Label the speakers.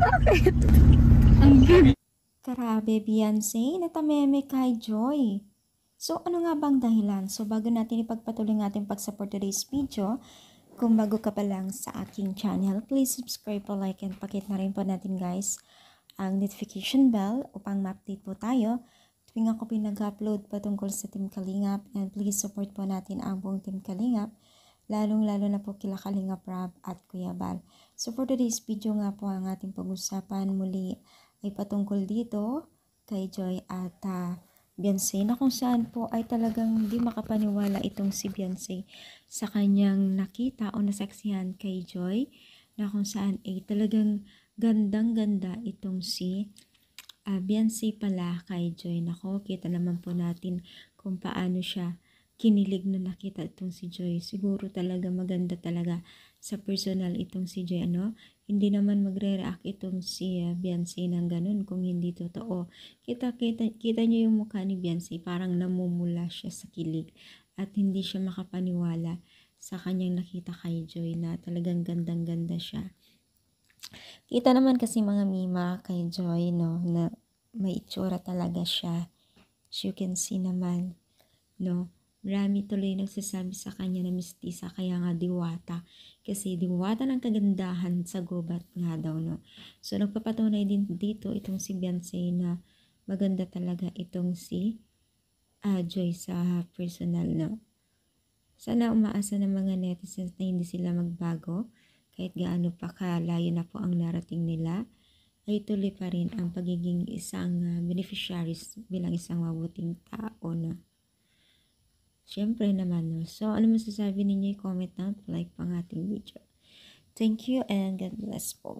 Speaker 1: Bakit? Ang ganda. Grabe, Beyonce, natameme kay Joy. So, ano nga bang dahilan? So, bago natin ipagpatuloy ng ating pag-support today's video, kung bago ka pa lang sa aking channel, please subscribe po, like, and pakit na rin po natin guys ang notification bell upang ma-update po tayo tuwing ako pinag-upload patungkol sa Team Kalingap, and please support po natin ang buong Team Kalingap, lalong-lalo na po kila Kalingap Rab at Kuya Bal. So for today's video nga po, ang ating pag-usapan muli ay patungkol dito kay Joy at Beyonce, na kung saan po ay talagang di makapaniwala itong si Beyonce sa kanyang nakita o nasaksihan kay Joy, na kung saan ay talagang gandang-ganda itong si Beyonce pala kay Joy. Nako, kita naman po natin kung paano siya kinilig na nakita itong si Joy. Siguro talaga maganda talaga sa personal itong si Joy, ano? Hindi naman magre-react itong si Beyonce ng ganun kung hindi totoo. Kita niyo yung mukha ni Beyonce, parang namumula siya sa kilig at hindi siya makapaniwala sa kanyang nakita kay Joy na talagang gandang-ganda siya. Kita naman kasi mga mima kay Joy, no, na may itsura talaga siya. As you can see naman, no. Marami tuloy nagsasabi sa kanya na mistisa, kaya nga diwata. Kasi diwata ng kagandahan sa gubat nga daw, no. So, nagpapatunay din dito itong si Beyonce na maganda talaga itong si Joy sa personal, no. Sana umaasa ng mga netizens na hindi sila magbago. Kahit gaano pa kalayo na po ang narating nila, ay tuloy pa rin ang pagiging isang beneficiaries bilang isang mabuting tao, no. Siyempre naman, no. So, ano masasabi ninyo? I-comment na, like pang ating video. Thank you and God bless po.